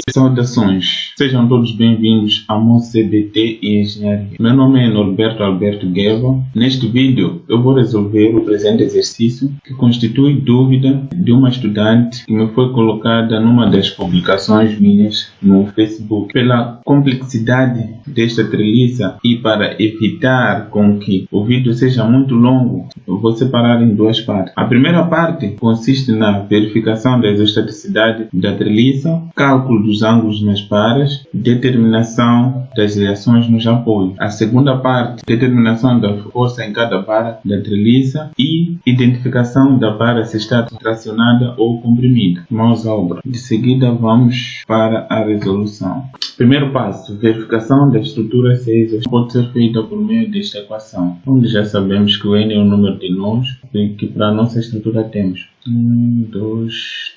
Saudações, sejam todos bem-vindos ao meu CBT e Engenharia. Meu nome é Norberto Alberto Gueva. Neste vídeo eu vou resolver o presente exercício que constitui dúvida de uma estudante que me foi colocada numa das publicações minhas no Facebook. Pela complexidade desta treliça e para evitar com que o vídeo seja muito longo, eu vou separar em duas partes. A primeira parte consiste na verificação da exaustaticidade da treliça, cálculo dos ângulos nas varas, determinação das reações nos apoios. A segunda parte, determinação da força em cada vara da treliça e identificação da vara se está tracionada ou comprimida. Mãos à obra. De seguida vamos para a resolução. Primeiro passo, verificação da estrutura C pode ser feita por meio desta equação, onde já sabemos que o N é o número de nós e que para a nossa estrutura temos 1, 2,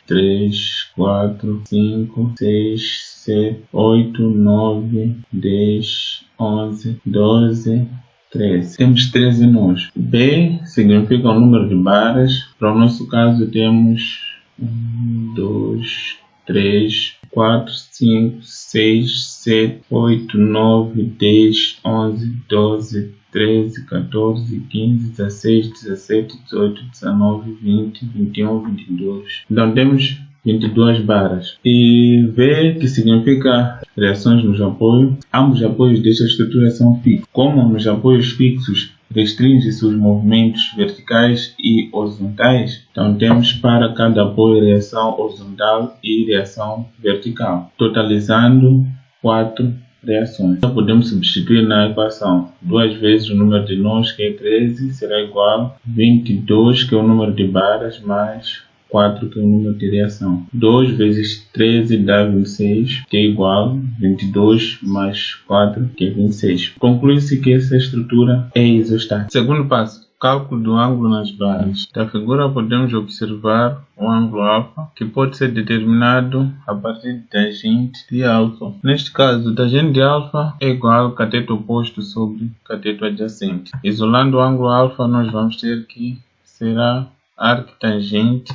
3, 4, 5, 6, 7, 8, 9, 10, 11, 12, 13. Temos 13 nós. B significa o número de varas. Para o nosso caso temos 1, 2, 3, 4, 5, 6, 7, 8, 9, 10, 11, 12, 13, 14, 15, 16, 17, 18, 19, 20, 21, 22. Então temos 22 varas. E V, que significa reações nos apoios. Ambos os apoios desta estrutura são fixos. Como nos apoios fixos restringe-se os movimentos verticais e horizontais, então temos para cada apoio reação horizontal e reação vertical, totalizando 4 reações. Então podemos substituir na equação 2 vezes o número de nós, que é 13, será igual a 22, que é o número de varas, mais 4, que é o número de reação. 2 vezes 13 dá 26, que é igual a 22 mais 4, que é 26. Conclui-se que essa estrutura é isostática. Segundo passo, cálculo do ângulo nas varas. Da figura podemos observar o ângulo alfa, que pode ser determinado a partir de tangente de alfa. Neste caso, tangente de alfa é igual a cateto oposto sobre cateto adjacente. Isolando o ângulo alfa, nós vamos ter que será arctangente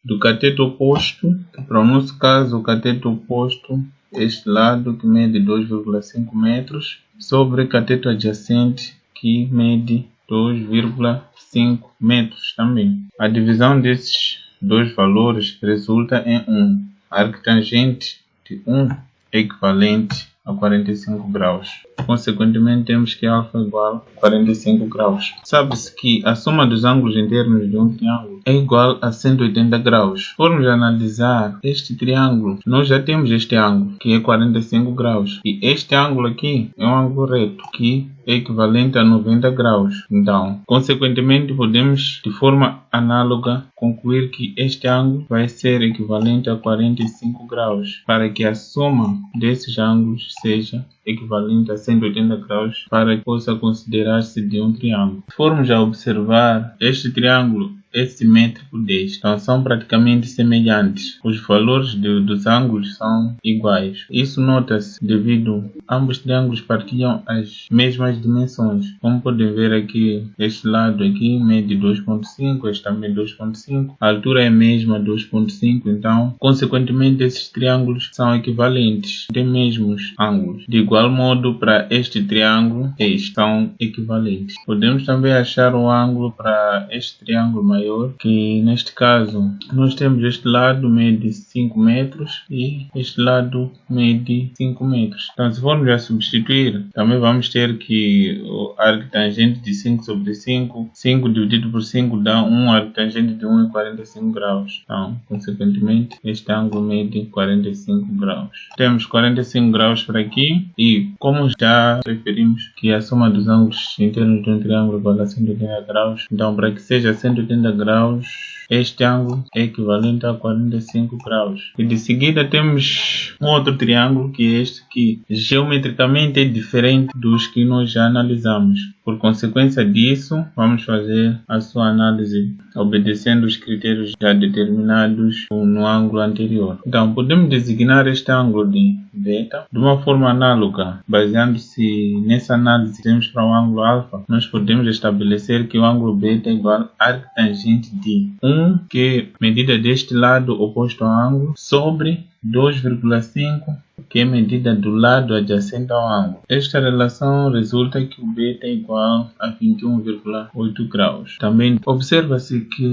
do cateto oposto, que para o nosso caso o cateto oposto, este lado que mede 2,5 metros, sobre cateto adjacente que mede 2,5 metros também. A divisão desses dois valores resulta em 1. A arctangente de 1 é equivalente a 45 graus. Consequentemente, temos que alfa é igual a 45 graus. Sabe-se que a soma dos ângulos internos de um triângulo é igual a 180 graus. Se formos analisar este triângulo, nós já temos este ângulo, que é 45 graus. E este ângulo aqui é um ângulo reto, que é equivalente a 90 graus. Então, consequentemente, podemos, de forma análoga, concluir que este ângulo vai ser equivalente a 45 graus, para que a soma desses ângulos seja equivalente a 180 graus, para que possa considerar-se de um triângulo. Se formos a observar, este triângulo é simétrico deste, então são praticamente semelhantes. Os valores dos ângulos são iguais. Isso nota-se devido a ambos os triângulos partilham as mesmas dimensões. Como podem ver aqui, este lado aqui mede 2,5, este também 2,5. A altura é a mesma, 2,5. Então, consequentemente, esses triângulos são equivalentes, têm mesmos ângulos. De igual modo, para este triângulo, estes são equivalentes. Podemos também achar o ângulo para este triângulo maior, que neste caso nós temos este lado mede 5 metros e este lado mede 5 metros. Então, se formos a substituir, também vamos ter que o arctangente de 5 sobre 5, 5 dividido por 5 dá 1, arctangente de 1 é 45 graus. Então, consequentemente, este ângulo mede 45 graus. Temos 45 graus para aqui e, como já referimos que a soma dos ângulos internos de um triângulo é igual a 180 graus, então para que seja 180 graus, este ângulo é equivalente a 45 graus. E de seguida temos um outro triângulo, que é este, que geometricamente é diferente dos que nós já analisamos. Por consequência disso, vamos fazer a sua análise obedecendo os critérios já determinados no ângulo anterior. Então, podemos designar este ângulo de beta de uma forma análoga. Baseando-se nessa análise que temos para o ângulo alfa, nós podemos estabelecer que o ângulo beta é igual a arctangente de 1 1, que é medida deste lado oposto ao ângulo, sobre 2,5, que é medida do lado adjacente ao ângulo. Esta relação resulta que o beta é igual a 21,8 graus. Também observa-se que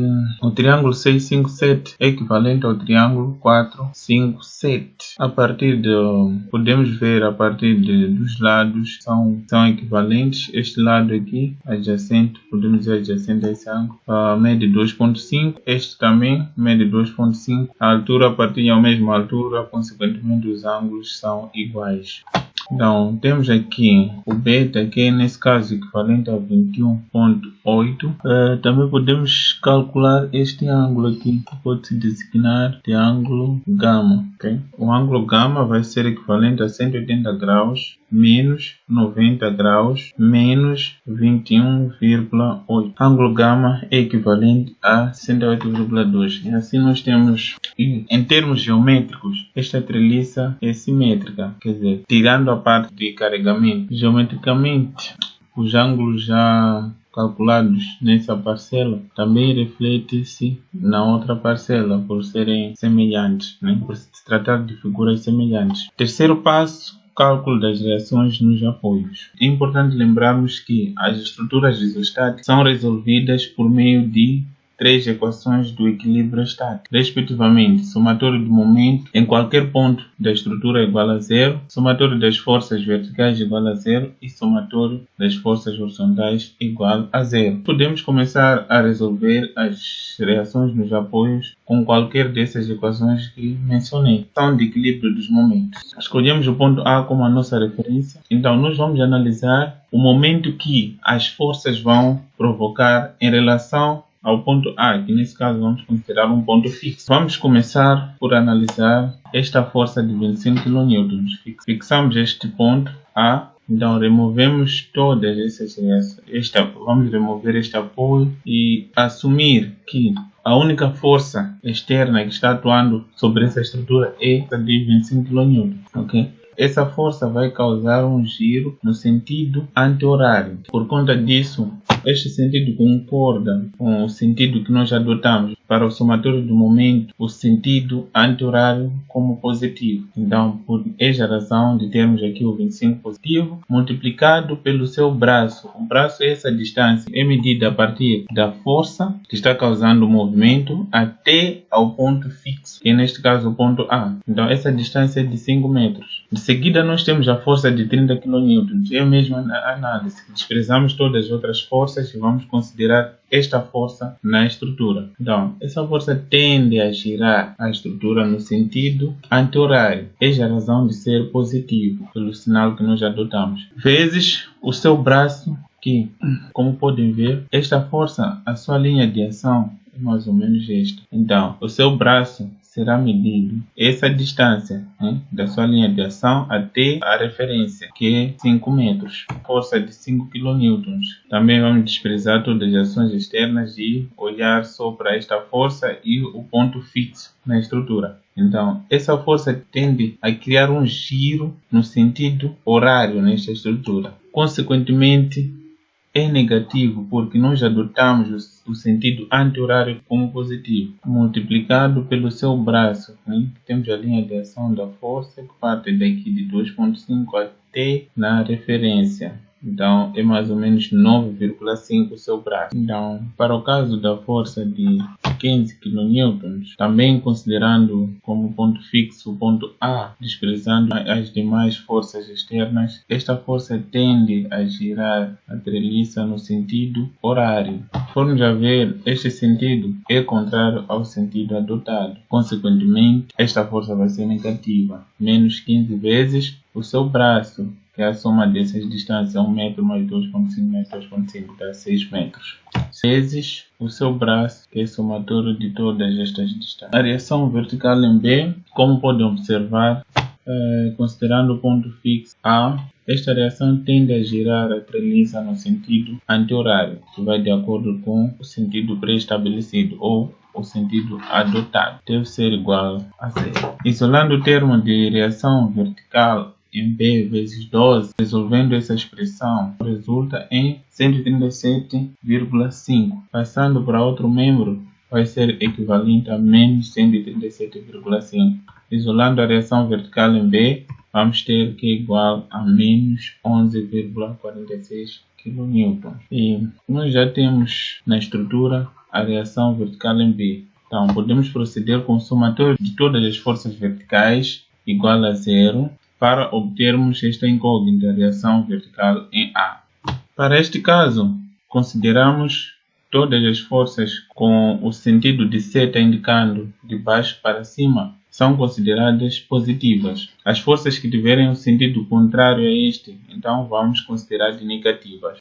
o triângulo 657 é equivalente ao triângulo 457. Podemos ver a partir dos lados são equivalentes. Este lado aqui, adjacente, podemos dizer adjacente a esse ângulo, mede 2,5. Este também mede 2,5. A altura partilha a mesma altura, consequentemente os ângulos são iguais. Então, temos aqui o beta, que é nesse caso equivalente a 21,8. Também podemos calcular este ângulo aqui, que pode-se designar de ângulo gama. Okay? O ângulo gama vai ser equivalente a 180 graus menos 90 graus menos 21,8. Ângulo gama é equivalente a 68,2. E assim nós temos, em termos geométricos, esta treliça é simétrica, quer dizer, tirando a parte de carregamento. Geometricamente, os ângulos já calculados nessa parcela também refletem-se na outra parcela por serem semelhantes, né? Por se tratar de figuras semelhantes. Terceiro passo, cálculo das reações nos apoios. É importante lembrarmos que as estruturas isostáticas são resolvidas por meio de três equações do equilíbrio estático, respectivamente, somatório do momento em qualquer ponto da estrutura igual a zero, somatório das forças verticais igual a zero e somatório das forças horizontais igual a zero. Podemos começar a resolver as reações nos apoios com qualquer dessas equações que mencionei. São de equilíbrio dos momentos. Escolhemos o ponto A como a nossa referência. Então, nós vamos analisar o momento que as forças vão provocar em relação ao ponto A, que nesse caso vamos considerar um ponto fixo. Vamos começar por analisar esta força de 25 kN. Fixamos este ponto A, então removemos todas essas reações. Vamos remover este apoio e assumir que a única força externa que está atuando sobre essa estrutura é a de 25 kN. Okay? Essa força vai causar um giro no sentido anti-horário. Por conta disso, este sentido concorda com o sentido que nós adotamos para o somatório do momento, o sentido anti-horário como positivo. Então, por esta razão de termos aqui o 25 positivo, multiplicado pelo seu braço. O braço é essa distância, é medida a partir da força que está causando o movimento até ao ponto fixo, que é neste caso o ponto A. Então, essa distância é de 5 metros. De seguida, nós temos a força de 30 kN. É a mesma análise. Desprezamos todas as outras forças e vamos considerar esta força na estrutura. Então, essa força tende a girar a estrutura no sentido anti-horário. Esta é a razão de ser positivo, pelo sinal que nós adotamos. Vezes o seu braço, que, como podem ver, esta força, a sua linha de ação é mais ou menos esta. Então, o seu braço será medido essa distância da sua linha de ação até a referência, que é 5 metros. Força de 5 kN. Também vamos desprezar todas as ações externas e olhar só para esta força e o ponto fixo na estrutura. Então, essa força tende a criar um giro no sentido horário nesta estrutura. Consequentemente, é negativo porque nós adotamos o sentido anti-horário como positivo, multiplicado pelo seu braço. Temos a linha de ação da força que parte daqui de 2,5 até na referência. Então, é mais ou menos 9,5 o seu braço. Então, para o caso da força de 15 kN, também considerando como ponto fixo o ponto A, desprezando as demais forças externas, esta força tende a girar a treliça no sentido horário. Formos a ver, este sentido é contrário ao sentido adotado. Consequentemente, esta força vai ser negativa, menos 15 vezes o seu braço, que é a soma dessas distâncias, 1 metro mais 2,5 metros, 2,5 dá 6 metros. Vezes o seu braço, que é somatório de todas estas distâncias. A reação vertical em B, como podem observar, considerando o ponto fixo A, esta reação tende a girar a treliça no sentido anti-horário, que vai de acordo com o sentido pré-estabelecido ou o sentido adotado. Deve ser igual a zero. Isolando o termo de reação vertical em B vezes 12, resolvendo essa expressão, resulta em 137,5. Passando para outro membro vai ser equivalente a menos 137,5. Isolando a reação vertical em B, vamos ter que é igual a menos 11,46 kN. E nós já temos na estrutura a reação vertical em B. Então, podemos proceder com o somatório de todas as forças verticais igual a zero para obtermos esta incógnita, reação vertical em A. Para este caso, consideramos todas as forças com o sentido de seta indicando de baixo para cima são consideradas positivas. As forças que tiverem o sentido contrário a este, então vamos considerar de negativas.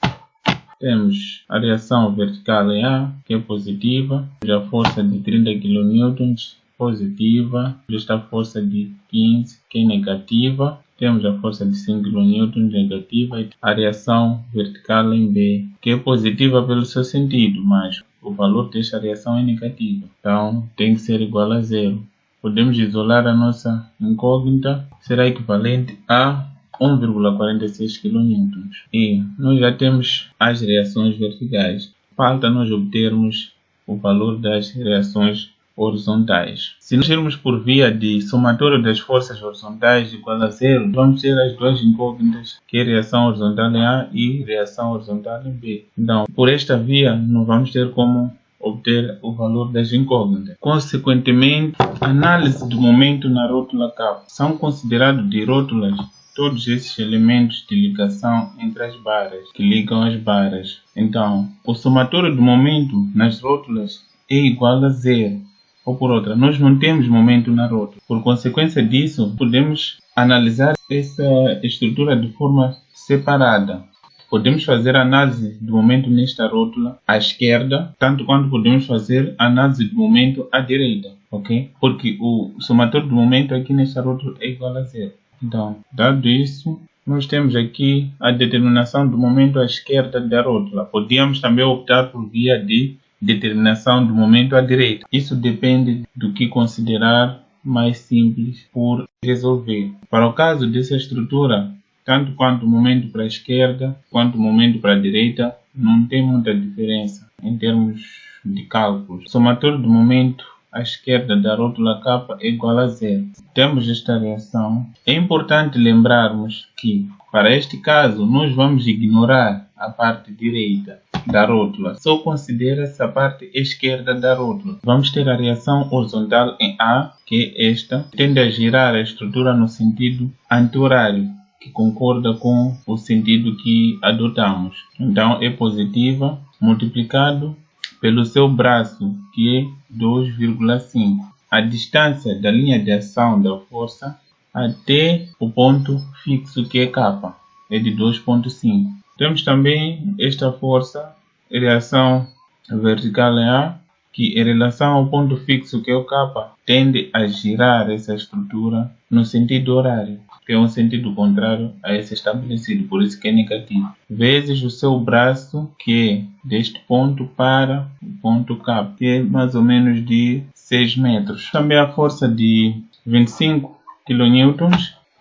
Temos a reação vertical em A, que é positiva, a força de 30 kN positiva, esta força de 15 que é negativa, temos a força de 5 kN negativa e a reação vertical em B, que é positiva pelo seu sentido, mas o valor desta reação é negativo, então tem que ser igual a zero. Podemos isolar a nossa incógnita, será equivalente a 1,46 kN. E nós já temos as reações verticais. Falta nós obtermos o valor das reações horizontais. Se nós irmos por via de somatório das forças horizontais igual a zero, vamos ter as duas incógnitas, que é reação horizontal em A e reação horizontal em B. Então, por esta via, não vamos ter como obter o valor das incógnitas. Consequentemente, análise do momento na rótula K. São considerados de rótulas todos esses elementos de ligação entre as barras, que ligam as barras. Então, o somatório do momento nas rótulas é igual a zero. Ou por outra, nós não temos momento na rótula. Por consequência disso, podemos analisar essa estrutura de forma separada. Podemos fazer análise do momento nesta rótula à esquerda, tanto quanto podemos fazer análise do momento à direita, ok? Porque o somatório do momento aqui nesta rótula é igual a zero. Então, dado isso, nós temos aqui a determinação do momento à esquerda da rótula. Podíamos também optar por via de determinação do momento à direita. Isso depende do que considerar mais simples por resolver. Para o caso dessa estrutura, tanto quanto o momento para a esquerda quanto o momento para a direita não tem muita diferença em termos de cálculos. O somatório do momento à esquerda da rótula K é igual a zero. Temos esta reação. É importante lembrarmos que, para este caso, nós vamos ignorar a parte direita da rótula. Só considera-se a parte esquerda da rótula. Vamos ter a reação horizontal em A, que é esta, tende a girar a estrutura no sentido anti-horário, que concorda com o sentido que adotamos. Então, é positiva multiplicado pelo seu braço, que é 2,5. A distância da linha de ação da força até o ponto fixo, que é K, é de 2,5. Temos também esta força, reação vertical em A, que em relação ao ponto fixo, que é o K, tende a girar essa estrutura no sentido horário, que é um sentido contrário a esse estabelecido, por isso que é negativo, vezes o seu braço, que é deste ponto para o ponto K, que é mais ou menos de 6 metros. Também a força de 25 kN,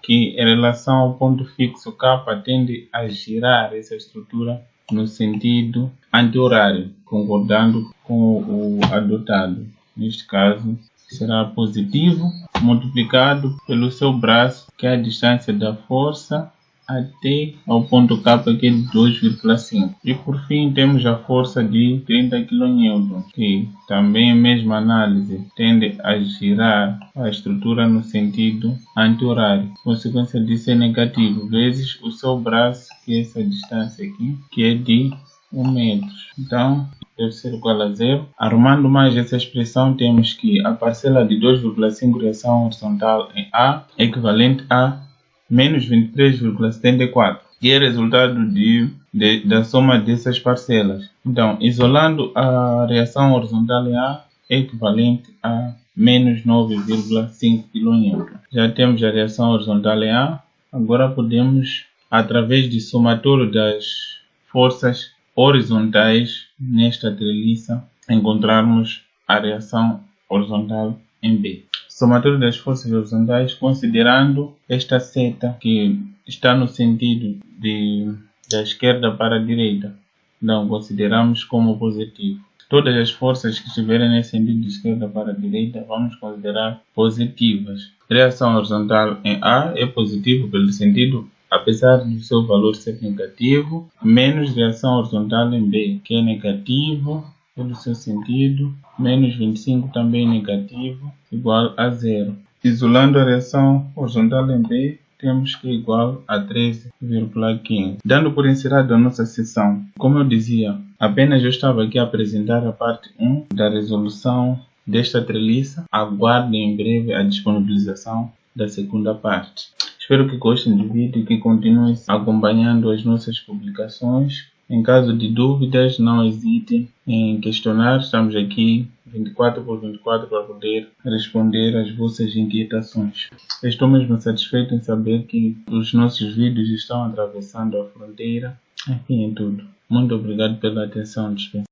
que em relação ao ponto fixo K tende a girar essa estrutura no sentido anti-horário, concordando com o adotado. Neste caso, será positivo multiplicado pelo seu braço, que é a distância da força até ao ponto K, que é de 2,5. E por fim temos a força de 30 kN, que também a mesma análise tende a girar a estrutura no sentido anti-horário. Consequência disso é negativo, vezes o seu braço, que é essa distância aqui, que é de 1 metro. Então, deve ser igual a zero. Arrumando mais essa expressão, temos que a parcela de 2,5 reação horizontal em A é equivalente a menos 23,74, que é resultado da soma dessas parcelas. Então, isolando a reação horizontal em A é equivalente a menos 9,5 kN. Já temos a reação horizontal em A, agora podemos, através de somatório das forças horizontais nesta treliça, encontrarmos a reação horizontal em B. Somatório das forças horizontais, considerando esta seta que está no sentido da esquerda para a direita. Então, consideramos como positivo. Todas as forças que estiverem nesse sentido de esquerda para a direita vamos considerar positivas. Reação horizontal em A é positivo pelo sentido, apesar do seu valor ser negativo, menos reação horizontal em B, que é negativo pelo seu sentido, menos 25 também negativo, igual a 0. Isolando a reação horizontal em B, temos que é igual a 13,15. Dando por encerrada a nossa sessão, como eu dizia, apenas eu estava aqui a apresentar a parte 1 da resolução desta treliça. Aguardem em breve a disponibilização da segunda parte. Espero que gostem do vídeo e que continuem acompanhando as nossas publicações. Em caso de dúvidas, não hesitem em questionar. Estamos aqui 24/24 para poder responder às vossas inquietações. Estou mesmo satisfeito em saber que os nossos vídeos estão atravessando a fronteira. Enfim, é tudo. Muito obrigado pela atenção dispensada.